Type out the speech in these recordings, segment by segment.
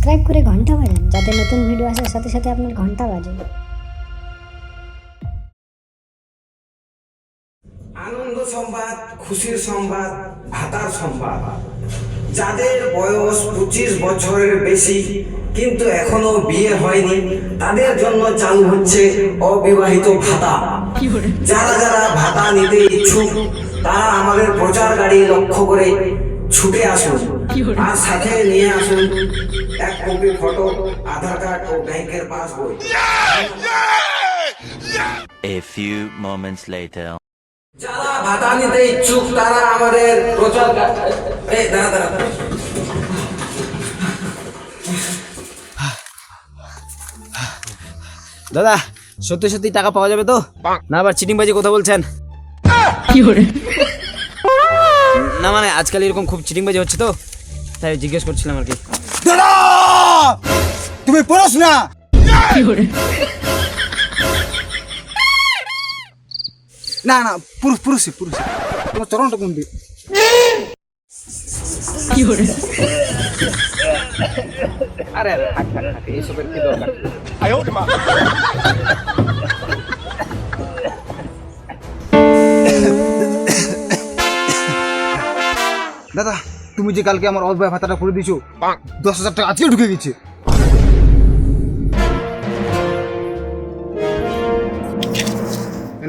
Subscribe করে ঘন্টা বাজান যাতে নতুন ভিডিও আসার সাথে সাথে আপনার ঘন্টা বাজে। আনন্দ সংবাদ, খুশির সংবাদ, ভাতার সংবাদ। যাদের বয়স 25 বছরের বেশি কিন্তু এখনো বিয়ে হয়নি তাদের জন্য চালু হচ্ছে অবিবাহিত ভাতা। যারা যারা ভাতা নিতে ইচ্ছুক তারা আমাদের প্রচার গাড়ি লক্ষ্য করে ছুটে আসুন আর সাথে নিয়ে আসুন এক কপি ফটো, আধার কার্ড ও ব্যাংকের পাসবই। A few moments later. যারা ভাতা নিতে ইচ্ছুক তারা আমাদের প্রচার দাঁড়া দাদা সত্যি সত্যি টাকা পাওয়া যাবে তো না আবার চিটিং বাজি কথা বলছেন? না মানে আজকাল এরকম খুব চিটিং বাজি হচ্ছে তো তাই জিজ্ঞেস করছিলাম আর কি। দাদা তুমি পড়াস না? না না পুরুষ পুরুষই পুরুষই তোমার চরণটা কোন দিক? আরে আরে থাক থাক থাক এইসবের কি দরকার? দাদা তুমি যে কালকে আমার অল্প ভাতাটা করে দিছো 10,000 টাকা আজকে ঢুকে গেছে।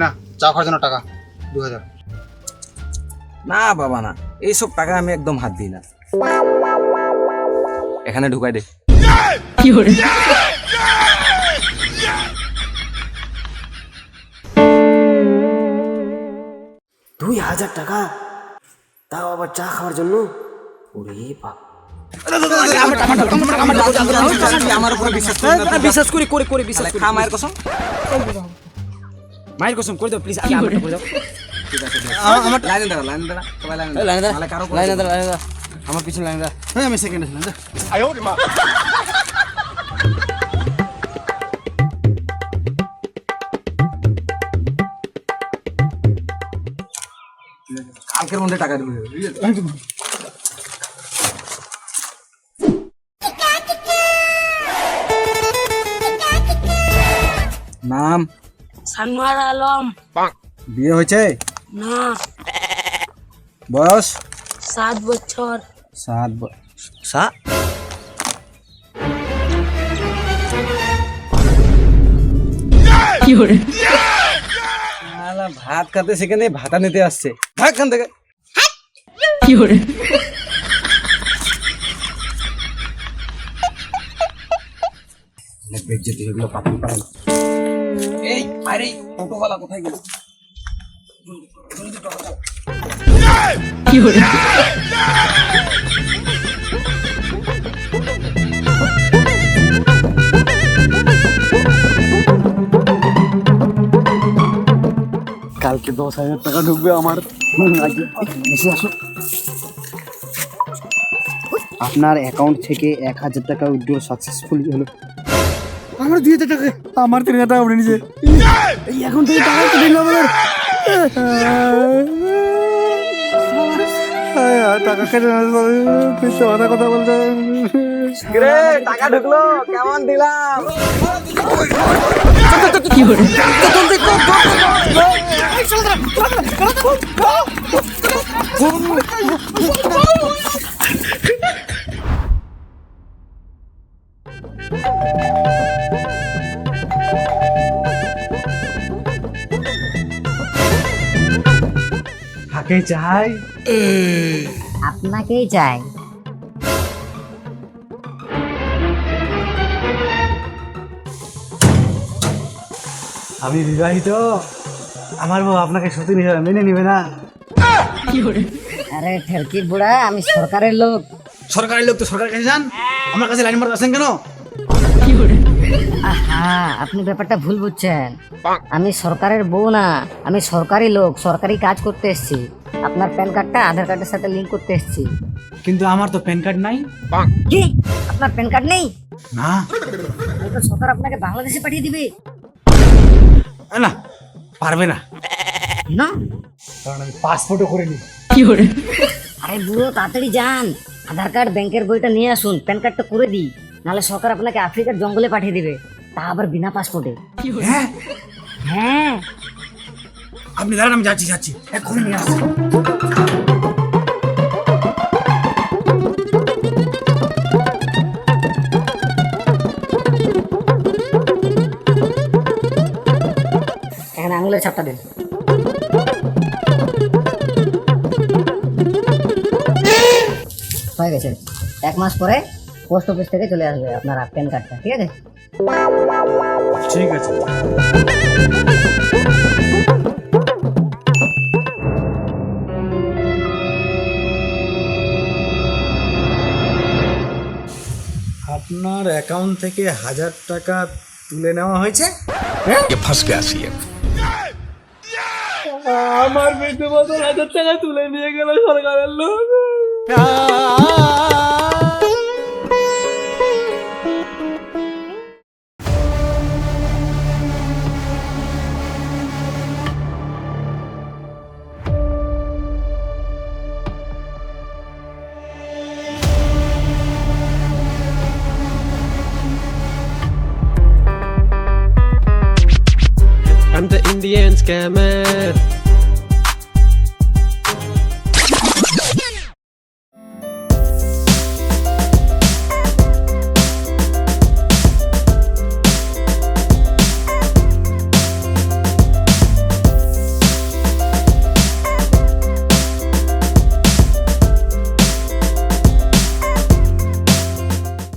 না চা খাওয়ার জন্য টাকা 2,000। না বাবা না, এইসব টাকা আমি একদম হাত দিই না। এখানে ঢুকাই দে। টাকা তাও আবার চা খাওয়ার জন্য? ওরে বাপ! আমার উপর বিশ্বাস করি করে করে বিশ্বাস করি। মায়ের কসম, মায়ের কসম করে দাও প্লিজ। আমারটা করে দাও। আমার লাইনে দাঁড়া, লাইনে দাঁড়া, সবাই লাইনে দাঁড়া। লাইনে দাঁড়া, নাহলে কারো লাইনে দাঁড়া, লাইনে দাঁড়া। আমার পিছনে লাইনে দাঁড়া। হ্যাঁ আমি সেকেন্ডে ছিলাম। কালকের মধ্যে টাকা দিবে। নাম? সানোয়ার আলম। বিয়ে হয়েছে? না, বয়স? 7 বছর। 7 বছর। ভাত খাতে সেখানে ভাতা নিতে আসছে। ভাগ খান থেকে। এই আরে টোটোওয়ালা কোথায় গেল? কালকে 10,000 টাকা ঢুকবে আমার। এসে আসো। আপনার অ্যাকাউন্ট থেকে 1,000 টাকা উইথড্র সাকসেসফুলি হলো। আমার 2,000 টাকা, আমার 3,000 টাকা উঠে নিয়েছে। এই অ্যাকাউন্ট থেকে টাকা কেটে নিল আমাদের। টাকা কেটে নিল, কথা বলতে টাকা ঢুকলো, কেমন দিলাম? কাকে চাই? আপনাকেই চাই। আমি বিবাহিত, আমার বউ আপনাকে সত্যি মেনে নিবে না। আরে ঠেলকির বুড়া, আমি সরকারের লোক। সরকারি লোক তো সরকারের কাছে যান, আমার কাছে লাইন মারতে আসেন কেন? আহা, আপনি ব্যাপারটা ভুল বুঝছেন। আমি সরকারের বউ না, আমি সরকারি লোক, সরকারি কাজ করতে এসেছি। আপনার প্যান কার্ডটা আধার কার্ডের সাথে লিংক করতে এসেছি। কিন্তু আমার তো প্যান কার্ড নাই। কি আপনার প্যান কার্ড নেই? না তো সরকার আপনাকে বাংলাদেশে পাঠিয়ে দিবে। না পারবে না, না কারণ আমি পাসপোর্টও করে নি। আরে বুড়ো তাড়াতাড়ি যান, আধার কার্ড ব্যাংকের বইটা নিয়ে আসুন, প্যান কার্ডটা করে দিই। নাহলে সরকার আপনাকে আফ্রিকার জঙ্গলে পাঠিয়ে দিবে, তা আবার বিনা পাসপোর্টে। হ্যাঁ হ্যাঁ, আপনি দাঁড়ান, আমি যাচ্ছি এক্ষুনি নিয়ে আসছি। এখানে আঙুলের ছাপটা দিন। হয়ে গেছে। 1 মাস পরে পোস্ট অফিস থেকে চলে আসবে আপনার প্যান কার্ডটা, ঠিক আছে? ঠিক আছে। আপনার অ্যাকাউন্ট থেকে 1000 টাকা তুলে নেওয়া হয়েছে। আমার পেটে মতন 1000 টাকা তুলে নিয়ে গেল সরকারের লোক। I'm the Indian scammer.